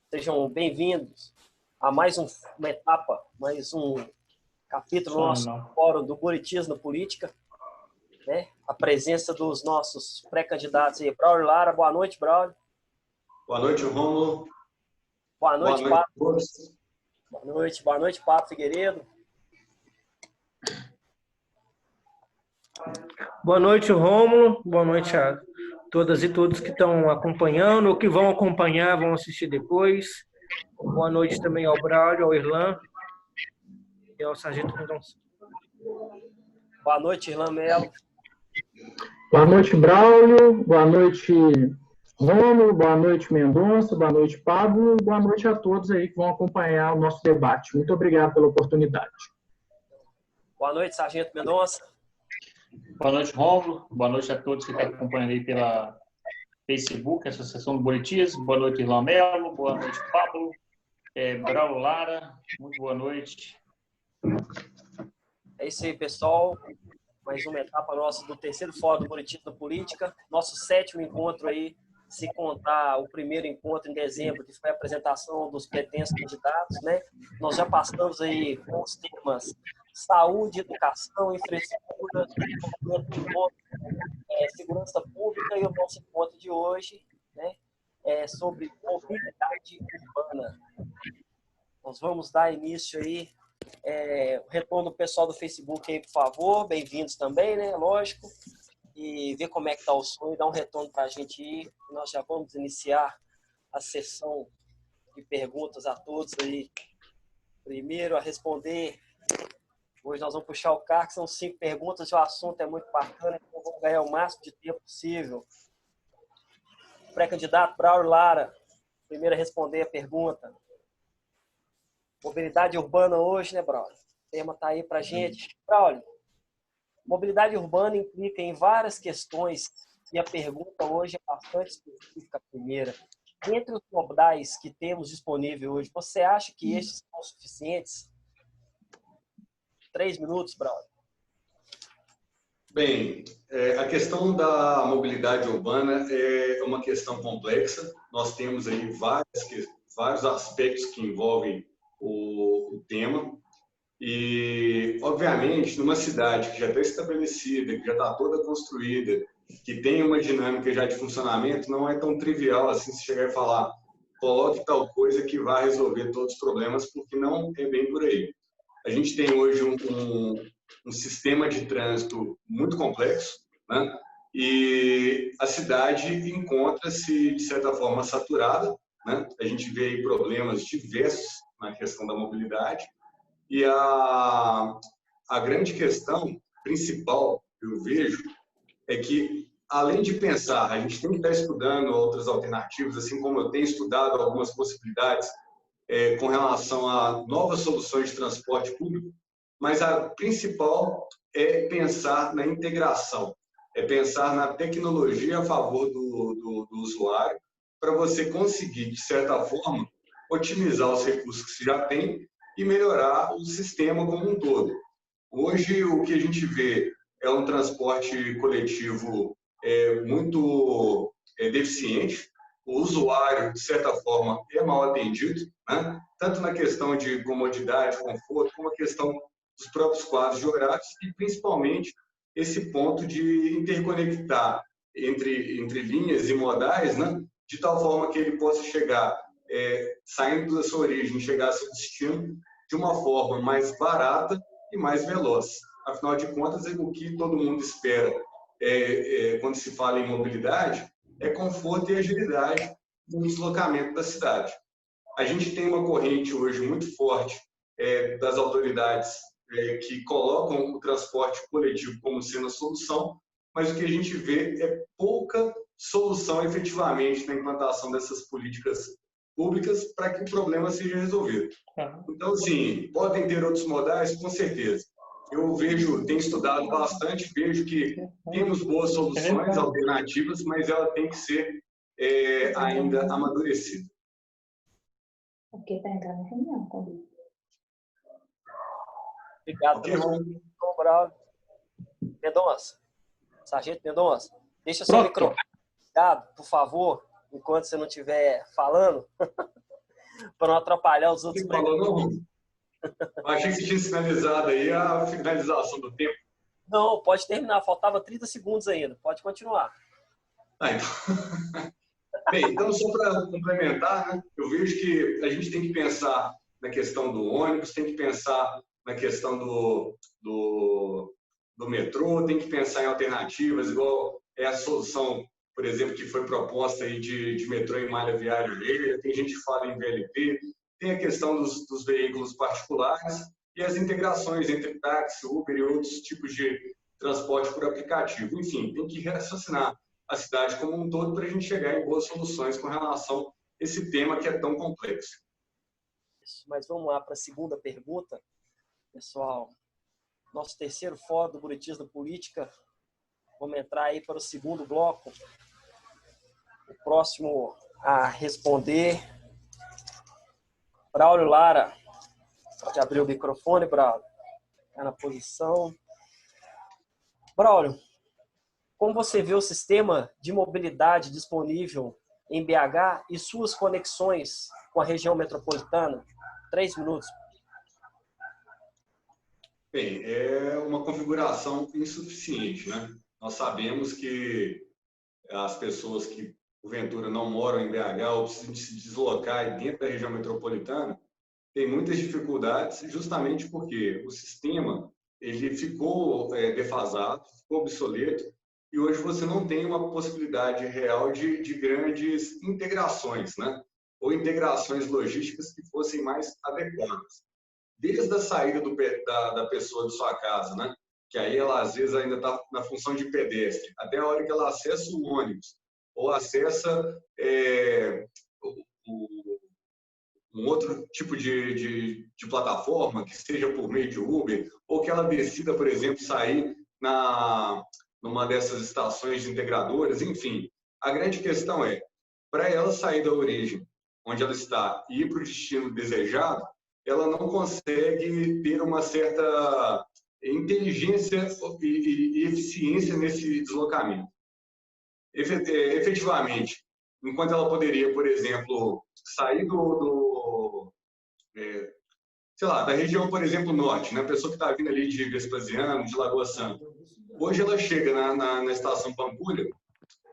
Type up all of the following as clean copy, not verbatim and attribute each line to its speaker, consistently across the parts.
Speaker 1: Sejam bem-vindos a mais uma etapa, mais um capítulo do nosso Fórum do Buritis na Política, né? A presença dos nossos pré-candidatos aí. Braulio Lara, boa noite, Braulio.
Speaker 2: Boa noite, Rômulo.
Speaker 1: Boa noite, Pablo. Boa noite, Pablo Figueiredo.
Speaker 3: Boa noite, Rômulo. Boa noite a todas e todos que estão acompanhando, ou que vão acompanhar, vão assistir depois. Boa noite também ao Braulio, ao Irlan e ao Sargento Mendonça.
Speaker 1: Boa noite, Irlan Melo.
Speaker 4: Boa noite, Braulio. Boa noite, Rômulo. Boa noite, Mendonça. Boa noite, Pablo. Boa noite a todos aí que vão acompanhar o nosso debate. Muito obrigado pela oportunidade.
Speaker 1: Boa noite, Sargento Mendonça.
Speaker 5: Boa noite, Rômulo. Boa noite a todos que estão acompanhando aí pela Facebook, Associação do Buritis. Boa noite, Irlan Melo. Boa noite, Pablo. Braulio Lara. Muito boa noite.
Speaker 1: É isso aí, pessoal. Mais uma etapa nossa do terceiro Fórum do Buritis na Política. Nosso 7º encontro aí, se contar o primeiro encontro em dezembro, que foi a apresentação dos pretensos candidatos, né? Nós já passamos aí com os temas saúde, educação, infraestrutura, segurança pública, e o nosso encontro de hoje, né, é sobre mobilidade urbana. Nós vamos dar início aí, o retorno do pessoal do Facebook aí, por favor, bem-vindos também, né, lógico, e ver como é que está o som e dar um retorno para a gente ir. Nós já vamos iniciar a sessão de perguntas a todos aí. Primeiro a responder. Hoje nós vamos puxar o carro, que são 5 perguntas, e o assunto é muito bacana, então vamos ganhar o máximo de tempo possível. Pré-candidato Braulio Lara, primeiro a responder a pergunta. Mobilidade urbana hoje, né, Braulio? O tema está aí para a gente. Braulio, mobilidade urbana implica em várias questões, e a pergunta hoje é bastante específica. A primeira, entre os modais que temos disponível hoje, você acha que estes são suficientes? 3 minutos, Braulio.
Speaker 2: Bem, a questão da mobilidade urbana é uma questão complexa. Nós temos aí vários aspectos que envolvem o tema. E, obviamente, numa cidade que já está estabelecida, que já está toda construída, que tem uma dinâmica já de funcionamento, não é tão trivial assim se chegar e falar coloque tal coisa que vai resolver todos os problemas, porque não é bem por aí. A gente tem hoje um sistema de trânsito muito complexo, né? E a cidade encontra-se, de certa forma, saturada, né? A gente vê aí problemas diversos na questão da mobilidade. E a grande questão principal que eu vejo é que, além de pensar, a gente tem que estar estudando outras alternativas, assim como eu tenho estudado algumas possibilidades com relação a novas soluções de transporte público, mas a principal é pensar na integração, é pensar na tecnologia a favor do usuário, para você conseguir, de certa forma, otimizar os recursos que você já tem e melhorar o sistema como um todo. Hoje, o que a gente vê é um transporte coletivo muito deficiente. O usuário, de certa forma, é mal atendido, né? Tanto na questão de comodidade, conforto, como a questão dos próprios quadros de horários e, principalmente, esse ponto de interconectar entre linhas e modais, né? De tal forma que ele possa chegar, saindo da sua origem, chegar a seu destino de uma forma mais barata e mais veloz. Afinal de contas, é o que todo mundo espera quando se fala em mobilidade, é conforto e agilidade no deslocamento da cidade. A gente tem uma corrente hoje muito forte das autoridades que colocam o transporte coletivo como sendo a solução, mas o que a gente vê é pouca solução efetivamente na implantação dessas políticas públicas para que o problema seja resolvido. Então, assim, podem ter outros modais, com certeza. Eu tenho estudado bastante, vejo que temos boas soluções alternativas, mas ela tem que ser ainda amadurecida.
Speaker 6: Ok, para entrar na reunião, convido.
Speaker 1: Obrigado pelo Braulio. Mendonça, Sargento Mendonça, deixa seu microfone ligado, por favor, enquanto você não estiver falando. Para não atrapalhar os outros.
Speaker 2: Você falou, não? Achei que você tinha sinalizado aí a finalização do tempo.
Speaker 1: Não, pode terminar. Faltava 30 segundos ainda. Pode continuar.
Speaker 2: Então... Bem, então, só para complementar, né, eu vejo que a gente tem que pensar na questão do ônibus, tem que pensar na questão do metrô, tem que pensar em alternativas, igual é a solução, por exemplo, que foi proposta aí de metrô em malha viária aérea, tem gente que fala em VLT, tem a questão dos veículos particulares e as integrações entre táxi, Uber e outros tipos de transporte por aplicativo. Enfim, tem que raciocinar a cidade como um todo para a gente chegar em boas soluções com relação a esse tema que é tão complexo.
Speaker 1: Mas vamos lá para a segunda pergunta, pessoal. Nosso terceiro fórum do Buritis da Política. Vamos entrar aí para o segundo bloco. O próximo a responder, Braulio Lara. Pode abrir o microfone, Braulio. Está na posição. Braulio, como você vê o sistema de mobilidade disponível em BH e suas conexões com a região metropolitana? 3 minutos.
Speaker 2: Bem, é uma configuração insuficiente, né? Nós sabemos que as pessoas que, porventura, não moram em BH ou precisam se deslocar dentro da região metropolitana têm muitas dificuldades, justamente porque o sistema ele ficou defasado, ficou obsoleto, e hoje você não tem uma possibilidade real de grandes integrações, né? Ou integrações logísticas que fossem mais adequadas. Desde a saída da pessoa de sua casa, né? Que aí ela às vezes ainda está na função de pedestre, até a hora que ela acessa o ônibus, ou acessa um outro tipo de plataforma, que seja por meio de Uber, ou que ela decida, por exemplo, sair numa dessas estações integradoras, enfim. A grande questão é, para ela sair da origem, onde ela está, e ir para o destino desejado, ela não consegue ter uma certa inteligência e eficiência nesse deslocamento. Efetivamente, enquanto ela poderia, por exemplo, sair da região, por exemplo, norte, né? A pessoa que está vindo ali de Vespasiano, de Lagoa Santa. Hoje ela chega na estação Pampulha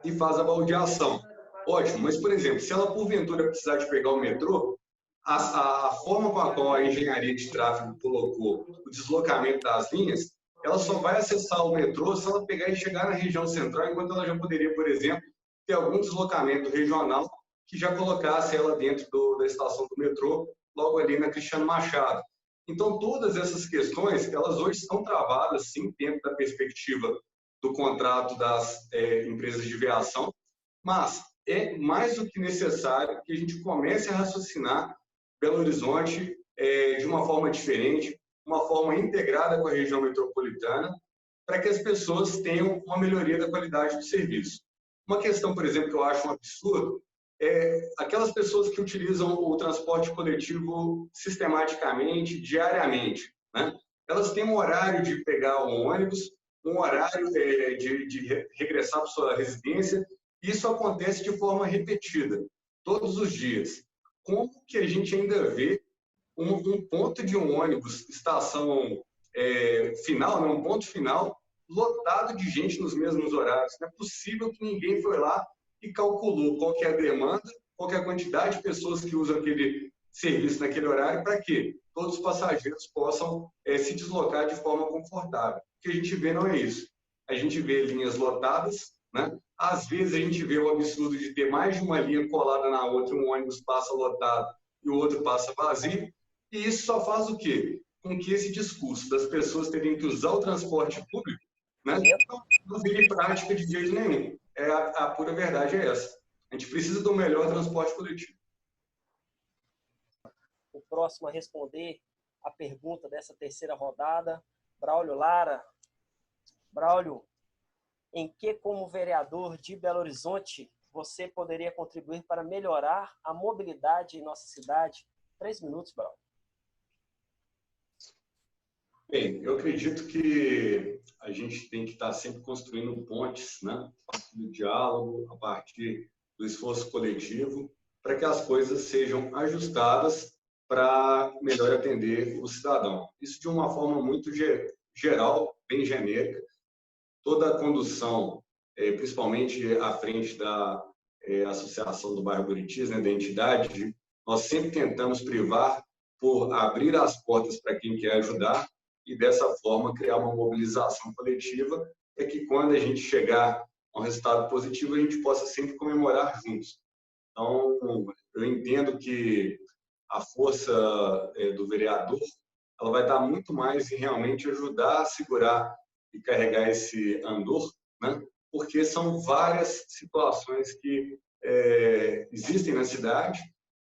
Speaker 2: e faz a baldeação. Ótimo, mas, por exemplo, se ela porventura precisar de pegar o metrô, a forma com a qual a engenharia de tráfego colocou o deslocamento das linhas, ela só vai acessar o metrô se ela pegar e chegar na região central, enquanto ela já poderia, por exemplo, ter algum deslocamento regional que já colocasse ela dentro da estação do metrô, logo ali na Cristiano Machado. Então, todas essas questões, elas hoje estão travadas, sim, dentro da perspectiva do contrato das empresas de viação, mas é mais do que necessário que a gente comece a raciocinar Belo Horizonte de uma forma diferente, uma forma integrada com a região metropolitana, para que as pessoas tenham uma melhoria da qualidade do serviço. Uma questão, por exemplo, que eu acho um absurdo, é aquelas pessoas que utilizam o transporte coletivo sistematicamente, diariamente, né? Elas têm um horário de pegar um ônibus, um horário de regressar para sua residência. Isso acontece de forma repetida, todos os dias. Como que a gente ainda vê um ponto de um ônibus, estação final, né, um ponto final, lotado de gente nos mesmos horários? Não é possível que ninguém foi lá e calculou qual que é a demanda, qual que é a quantidade de pessoas que usam aquele serviço naquele horário, para que todos os passageiros possam se deslocar de forma confortável. O que a gente vê não é isso. A gente vê linhas lotadas, né? Às vezes a gente vê o absurdo de ter mais de uma linha colada na outra, um ônibus passa lotado e o outro passa vazio, e isso só faz o quê? Com que esse discurso das pessoas terem que usar o transporte público, né, não vire prática de jeito nenhum. A pura verdade é essa. A gente precisa do melhor transporte coletivo.
Speaker 1: O próximo a responder a pergunta dessa terceira rodada, Braulio Lara. Braulio, em que, como vereador de Belo Horizonte, você poderia contribuir para melhorar a mobilidade em nossa cidade? 3 minutos, Braulio.
Speaker 2: Bem, eu acredito que a gente tem que estar sempre construindo pontes, né? Do diálogo, a partir do esforço coletivo. para que as coisas sejam ajustadas para melhor atender o cidadão. Isso de uma forma muito geral, bem genérica. Toda a condução, principalmente à frente da Associação do Bairro Buritis, né, da entidade, nós sempre tentamos privar por abrir as portas para quem quer ajudar e, dessa forma, criar uma mobilização coletiva para que, quando a gente chegar a um resultado positivo, a gente possa sempre comemorar juntos. Então, eu entendo que a força do vereador ela vai dar muito mais em realmente ajudar a segurar e carregar esse andor, né? Porque são várias situações que existem na cidade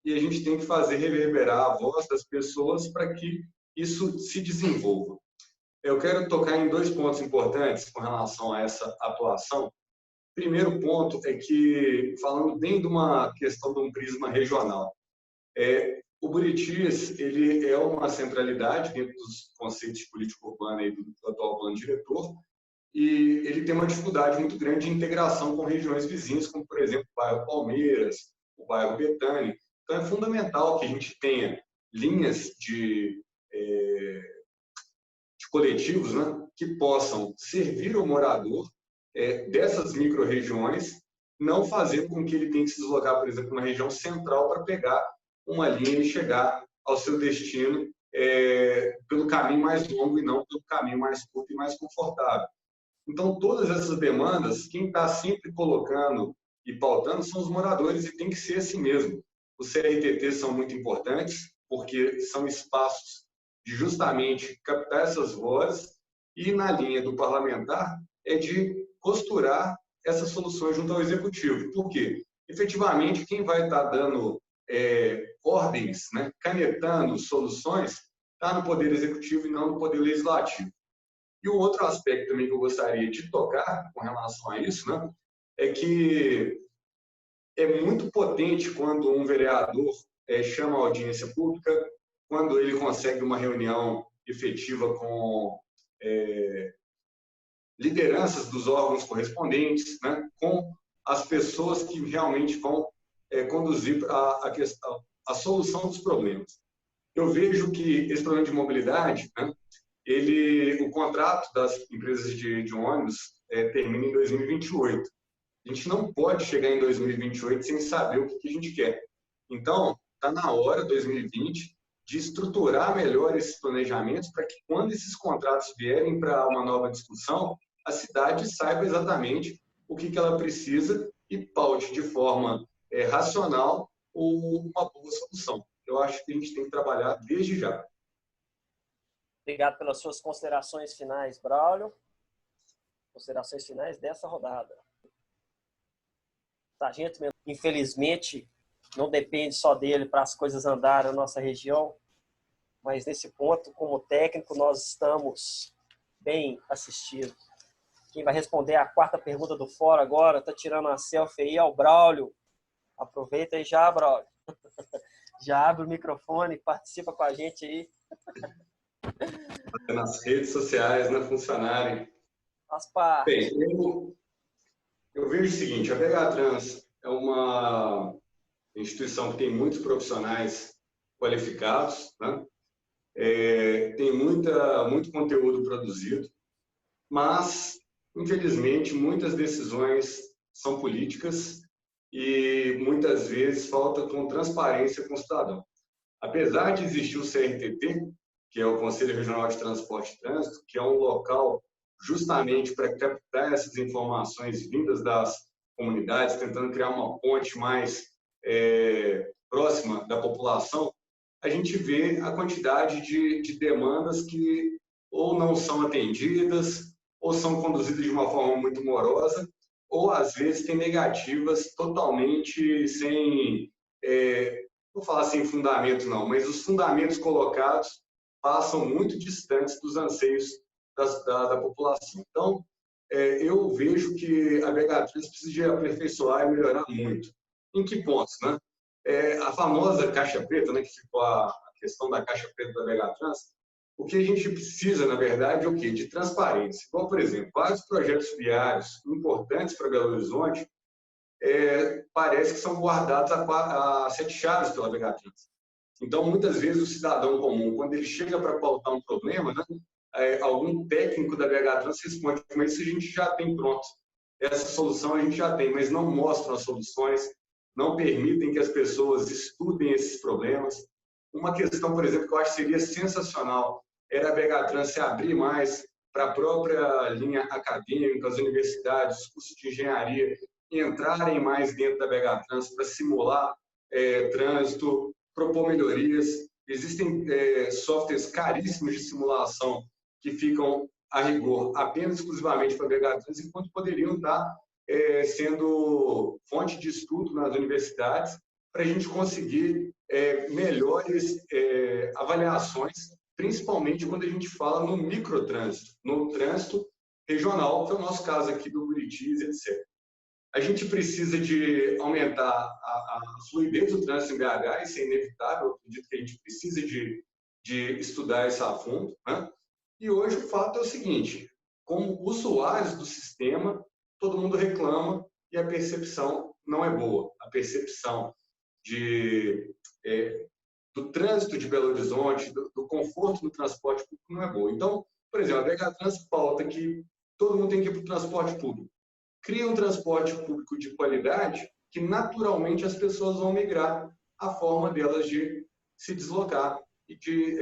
Speaker 2: e a gente tem que fazer reverberar a voz das pessoas para que isso se desenvolva. Eu quero tocar em 2 pontos importantes com relação a essa atuação. Primeiro ponto é que, falando bem de uma questão de um prisma regional, o Buritis ele é uma centralidade dentro dos conceitos de política urbana e do atual plano diretor, e ele tem uma dificuldade muito grande de integração com regiões vizinhas, como, por exemplo, o bairro Palmeiras, o bairro Betânia. Então, é fundamental que a gente tenha linhas de coletivos, né, que possam servir o morador dessas micro-regiões, não fazendo com que ele tenha que se deslocar, por exemplo, na região central para pegar uma linha e chegar ao seu destino pelo caminho mais longo e não pelo caminho mais curto e mais confortável. Então, todas essas demandas, quem está sempre colocando e pautando são os moradores, e tem que ser assim mesmo. Os CRTTs são muito importantes, porque são espaços de justamente captar essas vozes, e na linha do parlamentar é de costurar essas soluções junto ao executivo. Por quê? Efetivamente, quem vai estar dando ordens, né, canetando soluções, está no Poder Executivo e não no Poder Legislativo. E o outro aspecto também que eu gostaria de tocar com relação a isso, né, é que é muito potente quando um vereador chama a audiência pública, quando ele consegue uma reunião efetiva com lideranças dos órgãos correspondentes, né, com as pessoas que realmente vão conduzir a solução dos problemas. Eu vejo que esse problema de mobilidade, né, o contrato das empresas de ônibus termina em 2028. A gente não pode chegar em 2028 sem saber o que a gente quer. Então, está na hora, 2020, de estruturar melhor esses planejamentos para que, quando esses contratos vierem para uma nova discussão, a cidade saiba exatamente o que ela precisa e paute de forma racional uma boa solução. Eu acho que a gente tem que trabalhar desde já.
Speaker 1: Obrigado pelas suas considerações finais, Braulio. Considerações finais dessa rodada. Sargento, infelizmente, não depende só dele para as coisas andarem na nossa região, mas nesse ponto, como técnico, nós estamos bem assistidos. Quem vai responder a 4ª pergunta do fórum agora, está tirando uma selfie aí, é o Braulio. Aproveita aí já, Braulio. Já abre o microfone e participa com a gente aí.
Speaker 2: Nas redes sociais, né, funcionarem.
Speaker 1: Faz parte.
Speaker 2: Bem, eu vejo o seguinte, a BH Trans é uma instituição que tem muitos profissionais qualificados, né? Tem muito conteúdo produzido, mas, infelizmente, muitas decisões são políticas e, muitas vezes, falta com transparência com o cidadão. Apesar de existir o CRTT, que é o Conselho Regional de Transporte e Trânsito, que é um local justamente para captar essas informações vindas das comunidades, tentando criar uma ponte mais próxima da população, a gente vê a quantidade de demandas que ou não são atendidas, ou são conduzidas de uma forma muito morosa, ou às vezes tem negativas totalmente sem, vou falar sem fundamento não, mas os fundamentos colocados passam muito distantes dos anseios da população. Então, eu vejo que a BH Trans precisa de aperfeiçoar e melhorar muito. Em que pontos, né? A famosa caixa preta, né, que ficou a questão da caixa preta da BH Trans, o que a gente precisa, na verdade, é o quê? De transparência. Igual, por exemplo, vários projetos viários importantes para Belo Horizonte parece que são guardados a 7 chaves pela BH-Trans. Então, muitas vezes, o cidadão comum, quando ele chega para pautar um problema, né, algum técnico da BH-Trans responde, mas isso a gente já tem pronto. Essa solução a gente já tem, mas não mostram as soluções, não permitem que as pessoas estudem esses problemas. Uma questão, por exemplo, que eu acho que seria sensacional, era a BH-Trans se abrir mais para a própria linha acadêmica, as universidades, os cursos de engenharia, entrarem mais dentro da BH-Trans para simular trânsito, propor melhorias. Existem softwares caríssimos de simulação que ficam, a rigor, apenas exclusivamente para a BH-Trans, enquanto poderiam estar sendo fonte de estudo nas universidades para a gente conseguir melhores avaliações, principalmente quando a gente fala no microtrânsito, no trânsito regional, que é o nosso caso aqui do Buritis, etc. A gente precisa de aumentar a fluidez do trânsito em BH, isso é inevitável, eu acredito que a gente precisa de estudar isso a fundo, né? E hoje o fato é o seguinte, como usuários do sistema, todo mundo reclama e a percepção não é boa. A percepção do trânsito de Belo Horizonte, do conforto do transporte público não é boa. Então, por exemplo, a BH-Trans pauta que todo mundo tem que ir para o transporte público. Cria um transporte público de qualidade que, naturalmente, as pessoas vão migrar à forma delas de se deslocar e de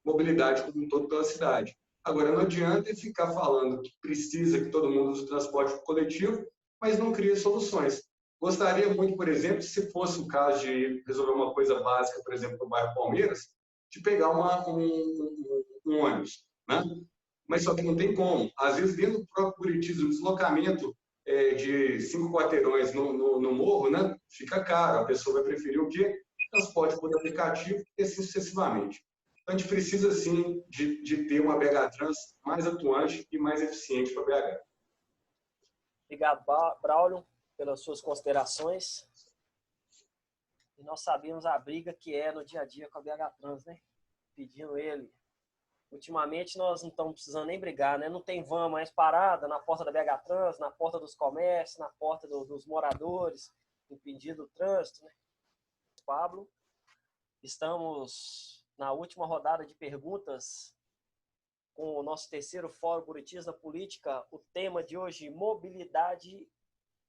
Speaker 2: mobilidade como um todo pela cidade. Agora, não adianta ficar falando que precisa que todo mundo use o transporte coletivo, mas não cria soluções. Gostaria muito, por exemplo, se fosse o caso de resolver uma coisa básica, por exemplo, no bairro Palmeiras, de pegar um ônibus, né? Mas só que não tem como. Às vezes, dentro do próprio Buritis, o deslocamento de 5 quarteirões no morro, né, fica caro. A pessoa vai preferir o quê? Transporte por aplicativo e assim sucessivamente. Então, a gente precisa, sim, de ter uma BH-Trans mais atuante e mais eficiente para a BH.
Speaker 1: Obrigado, Braulio, pelas suas considerações. E nós sabemos a briga que é no dia a dia com a BH-Trans, né? Pedindo ele. Ultimamente, nós não estamos precisando nem brigar, né? Não tem van mais parada na porta da BH-Trans, na porta dos comércios, na porta dos moradores, impedindo o trânsito, né? Pablo, estamos na última rodada de perguntas com o nosso terceiro Fórum Buritis da Política. O tema de hoje, mobilidade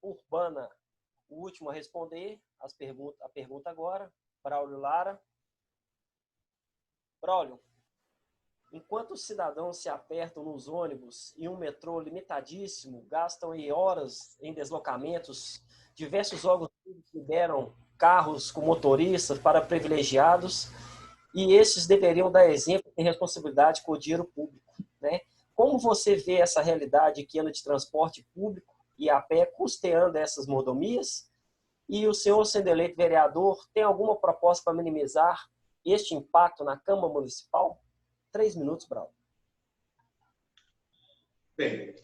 Speaker 1: urbana. O último a responder a pergunta agora, Braulio Lara. Braulio, enquanto os cidadãos se apertam nos ônibus e um metrô limitadíssimo, gastam horas em deslocamentos, diversos órgãos públicos liberam carros com motoristas para privilegiados, e esses deveriam dar exemplo em responsabilidade com o dinheiro público, né? Como você vê essa realidade que anda de transporte público e a pé custeando essas mordomias? E o senhor, sendo eleito vereador, tem alguma proposta para minimizar este impacto na Câmara Municipal? 3 minutos, Braulio.
Speaker 2: Bem,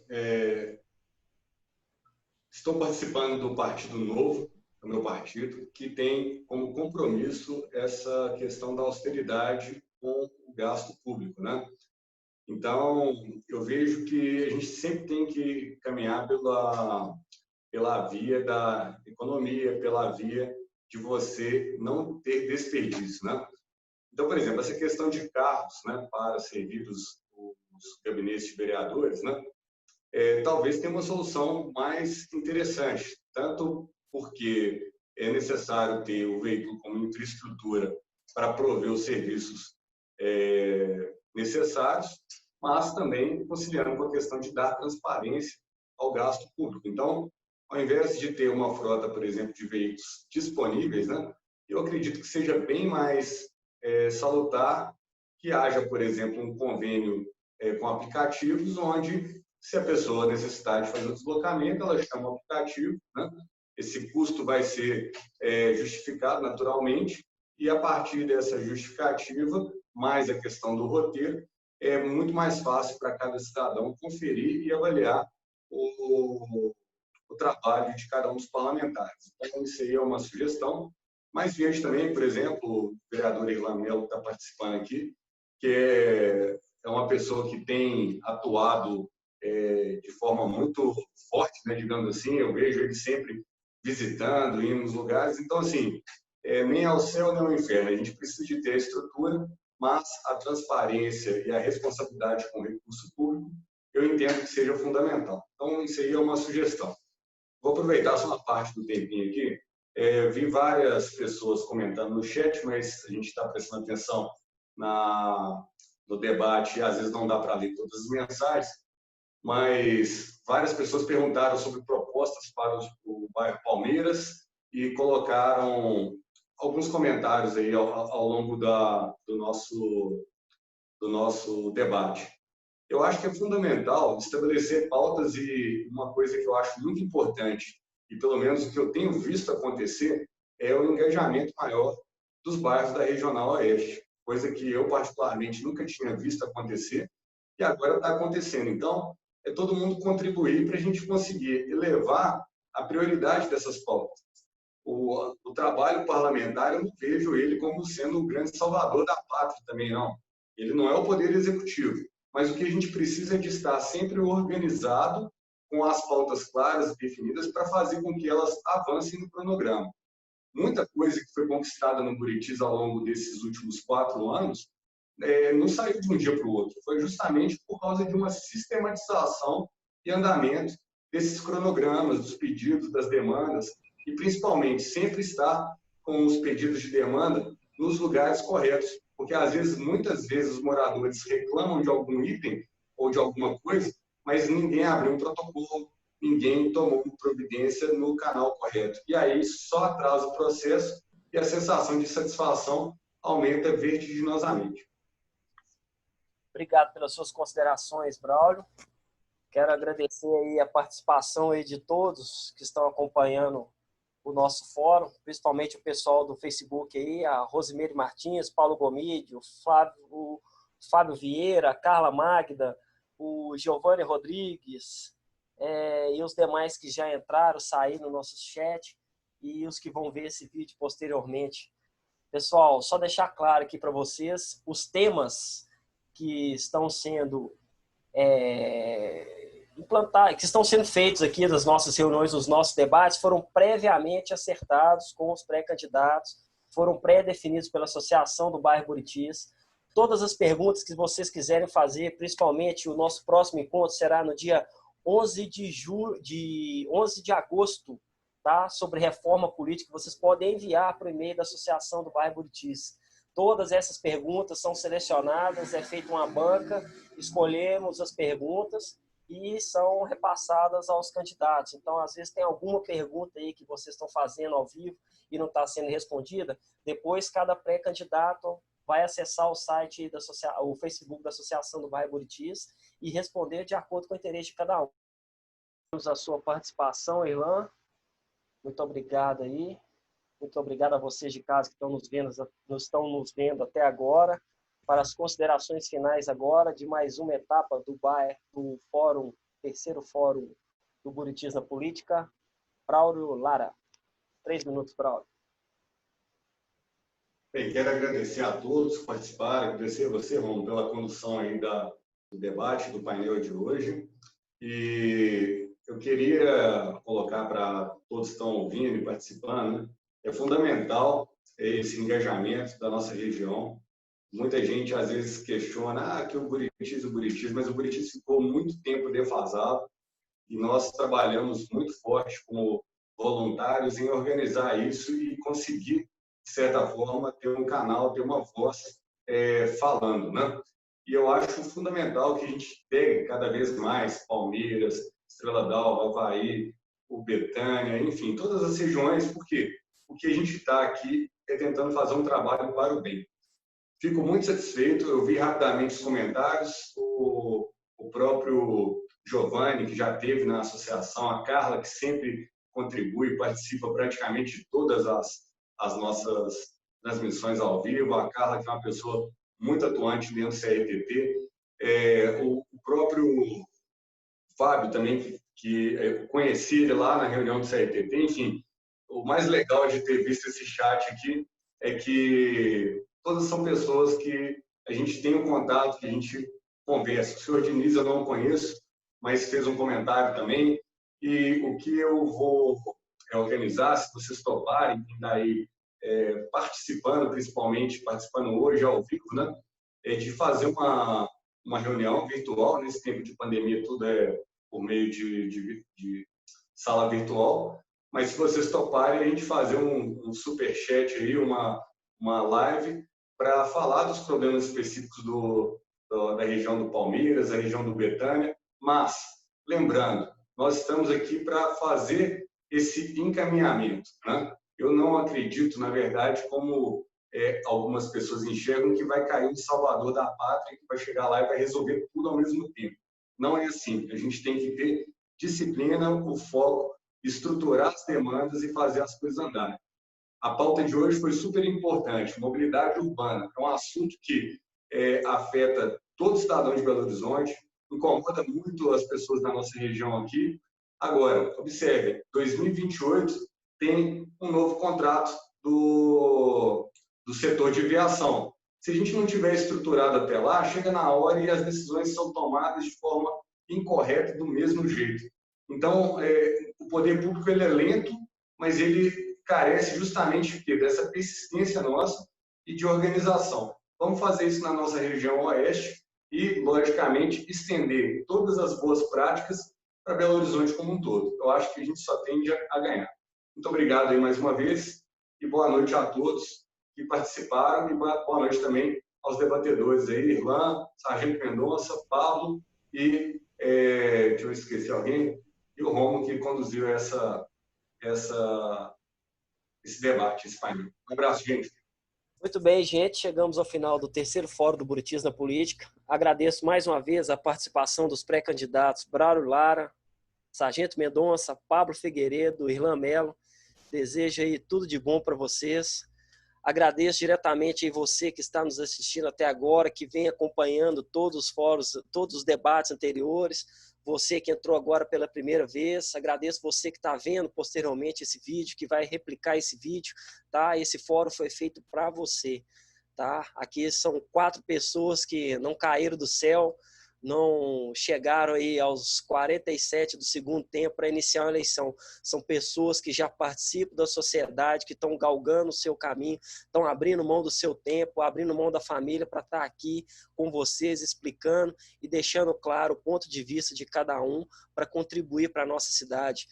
Speaker 2: estou participando do Partido Novo, do meu partido, que tem como compromisso essa questão da austeridade com o gasto público, né? Então, eu vejo que a gente sempre tem que caminhar pela via da economia, pela via de você não ter desperdício, né? Então, por exemplo, essa questão de carros, né, para servir os gabinetes de vereadores, né, talvez tenha uma solução mais interessante, tanto porque é necessário ter o veículo como infraestrutura para prover os serviços necessários, mas também conciliando com a questão de dar transparência ao gasto público. Então, ao invés de ter uma frota, por exemplo, de veículos disponíveis, né, eu acredito que seja bem mais salutar que haja, por exemplo, um convênio com aplicativos, onde, se a pessoa necessitar de fazer o deslocamento, ela chama o aplicativo, né? Esse custo vai ser justificado naturalmente, e a partir dessa justificativa, mais a questão do roteiro, é muito mais fácil para cada cidadão conferir e avaliar o trabalho de cada um dos parlamentares. Então, isso aí é uma sugestão. Mas vejo também, por exemplo, o vereador Irlan Melo, que está participando aqui, que é uma pessoa que tem atuado de forma muito forte, né, digamos assim. Eu vejo ele sempre visitando, indo nos lugares. Então, assim, nem ao céu nem ao inferno. A gente precisa de ter a estrutura, mas a transparência e a responsabilidade com o recurso público, eu entendo que seja fundamental. Então, isso aí é uma sugestão. Vou aproveitar só uma parte do tempinho aqui. Vi várias pessoas comentando no chat, mas a gente está prestando atenção no debate e às vezes não dá para ler todas as mensagens, mas várias pessoas perguntaram sobre propostas para o bairro Palmeiras e colocaram alguns comentários aí ao longo do nosso debate. Eu acho que é fundamental estabelecer pautas, e uma coisa que eu acho muito importante, e pelo menos o que eu tenho visto acontecer, é o engajamento maior dos bairros da Regional Oeste, coisa que eu particularmente nunca tinha visto acontecer e agora está acontecendo. Então, é todo mundo contribuir para a gente conseguir elevar a prioridade dessas pautas. O trabalho parlamentar, eu não vejo ele como sendo o grande salvador da pátria também, não. Ele não é o poder executivo, mas o que a gente precisa é de estar sempre organizado, com as pautas claras e definidas, para fazer com que elas avancem no cronograma. Muita coisa que foi conquistada no Buritis ao longo desses últimos 4 anos não saiu de um dia para o outro. Foi justamente por causa de uma sistematização e andamento desses cronogramas, dos pedidos, das demandas, e principalmente sempre estar com os pedidos de demanda nos lugares corretos, porque às vezes, muitas vezes, os moradores reclamam de algum item ou de alguma coisa, mas ninguém abriu um protocolo, ninguém tomou providência no canal correto. E aí só atrasa o processo e a sensação de satisfação aumenta vertiginosamente.
Speaker 1: Obrigado pelas suas considerações, Braulio. Quero agradecer aí a participação aí de todos que estão acompanhando o nosso fórum, principalmente o pessoal do Facebook aí, a Rosimeire Martins, Paulo Gomide, o Fábio Vieira, a Carla Magda, o Giovanni Rodrigues, e os demais que já entraram, saíram no nosso chat, e os que vão ver esse vídeo posteriormente. Pessoal, só deixar claro aqui para vocês, os temas que estão sendo que estão sendo feitos aqui das nossas reuniões, dos nossos debates, foram previamente acertados com os pré-candidatos, foram pré-definidos pela Associação do Bairro Buritis. Todas as perguntas que vocês quiserem fazer, principalmente o nosso próximo encontro será no dia 11 de agosto, tá? Sobre reforma política, vocês podem enviar para o e-mail da Associação do Bairro Buritis. Todas essas perguntas são selecionadas, é feita uma banca, escolhemos as perguntas e são repassadas aos candidatos. Então, às vezes, tem alguma pergunta aí que vocês estão fazendo ao vivo e não está sendo respondida. Depois, cada pré-candidato vai acessar o site, o Facebook da Associação do Bairro Buritis e responder de acordo com o interesse de cada um. A sua participação, Irlan. Muito obrigado aí. Muito obrigado a vocês de casa que estão nos vendo até agora. Para as considerações finais agora de mais uma etapa do fórum, terceiro fórum do Buritis na Política, Braulio Lara. 3 minutos, Braulio.
Speaker 2: Bem, quero agradecer a todos que participaram, agradecer a você, Romulo, pela condução aí do debate, do painel de hoje. E eu queria colocar para todos que estão ouvindo e participando, né? É fundamental esse engajamento da nossa região. Muita gente, às vezes, questiona que o Buritis, mas o Buritis ficou muito tempo defasado e nós trabalhamos muito forte como voluntários em organizar isso e conseguir, de certa forma, ter um canal, ter uma voz falando, né? E eu acho fundamental que a gente pegue cada vez mais Palmeiras, Estrela d'Alva, Avaí, o Betânia, enfim, todas as regiões, porque o que a gente está aqui é tentando fazer um trabalho para o bem. Fico muito satisfeito, eu vi rapidamente os comentários, o próprio Giovanni, que já esteve na associação, a Carla, que sempre contribui, participa praticamente de todas as nossas transmissões ao vivo, a Carla, que é uma pessoa muito atuante dentro do CRTT, o próprio Fábio também, que eu conheci ele lá na reunião do CRTT, enfim, o mais legal de ter visto esse chat aqui é que todas são pessoas que a gente tem um contato, que a gente conversa. O senhor Diniz eu não conheço, mas fez um comentário também. E o que eu vou organizar, se vocês toparem, quem está aí participando, principalmente participando hoje ao vivo, né, é de fazer uma reunião virtual. Nesse tempo de pandemia, tudo é por meio de sala virtual. Mas se vocês toparem, a gente fazer um superchat aí, uma live, para falar dos problemas específicos da região do Palmeiras, da região do Betânia. Mas, lembrando, nós estamos aqui para fazer esse encaminhamento, né? Eu não acredito, na verdade, como algumas pessoas enxergam, que vai cair um salvador da pátria, que vai chegar lá e vai resolver tudo ao mesmo tempo. Não é assim. A gente tem que ter disciplina, o foco, estruturar as demandas e fazer as coisas andarem. A pauta de hoje foi super importante. Mobilidade urbana é um assunto que afeta todo cidadão de Belo Horizonte, incomoda muito as pessoas da nossa região aqui. Agora, observe, 2028 tem um novo contrato do setor de viação. Se a gente não tiver estruturado até lá, chega na hora e as decisões são tomadas de forma incorreta do mesmo jeito. Então, o poder público ele é lento, mas ele carece justamente dessa persistência nossa e de organização. Vamos fazer isso na nossa região oeste e, logicamente, estender todas as boas práticas para Belo Horizonte como um todo. Eu acho que a gente só tende a ganhar. Muito obrigado aí mais uma vez e boa noite a todos que participaram e boa noite também aos debatedores aí, Irlan, Sargento Mendonça, Pablo e, deixa eu esquecer alguém, e o Romo, que conduziu esse debate, esse painel. Um abraço, gente.
Speaker 1: Muito bem, gente. Chegamos ao final do terceiro Fórum do Buritis na Política. Agradeço mais uma vez a participação dos pré-candidatos Braulio Lara, Sargento Mendonça, Pablo Figueiredo, Irlan Melo. Desejo aí tudo de bom para vocês. Agradeço diretamente a você que está nos assistindo até agora, que vem acompanhando todos os fóruns, todos os debates anteriores. Você que entrou agora pela primeira vez, agradeço você que está vendo posteriormente esse vídeo, que vai replicar esse vídeo, tá? Esse fórum foi feito para você, tá? Aqui são 4 pessoas que não caíram do céu, não chegaram aí aos 47 do segundo tempo para iniciar uma eleição. São pessoas que já participam da sociedade, que estão galgando o seu caminho, estão abrindo mão do seu tempo, abrindo mão da família para estar aqui com vocês, explicando e deixando claro o ponto de vista de cada um para contribuir para a nossa cidade.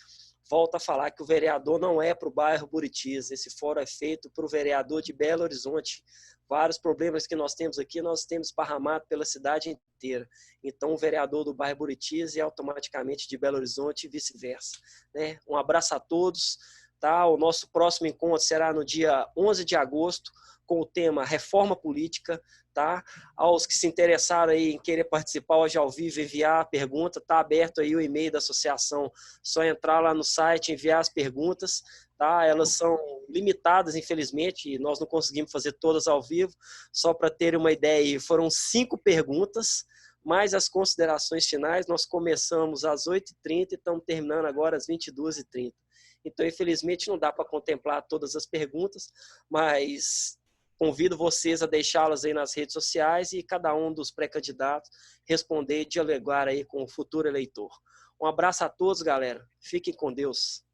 Speaker 1: Volto a falar que o vereador não é para o bairro Buritis, esse fórum é feito para o vereador de Belo Horizonte. Vários problemas que nós temos aqui, nós temos esparramado pela cidade inteira. Então, o vereador do bairro Buritis é automaticamente de Belo Horizonte e vice-versa, né? Um abraço a todos. Tá? O nosso próximo encontro será no dia 11 de agosto, com o tema Reforma Política. Tá? Aos que se interessaram aí em querer participar hoje ao vivo, enviar a pergunta, está aberto aí o e-mail da associação, só entrar lá no site, enviar as perguntas, tá? Elas são limitadas, infelizmente, e nós não conseguimos fazer todas ao vivo. Só para ter uma ideia, foram 5 perguntas, mais as considerações finais. Nós começamos às 8h30 e estamos terminando agora às 22h30. Então, infelizmente, não dá para contemplar todas as perguntas, mas convido vocês a deixá-las aí nas redes sociais e cada um dos pré-candidatos responder e dialogar aí com o futuro eleitor. Um abraço a todos, galera. Fiquem com Deus.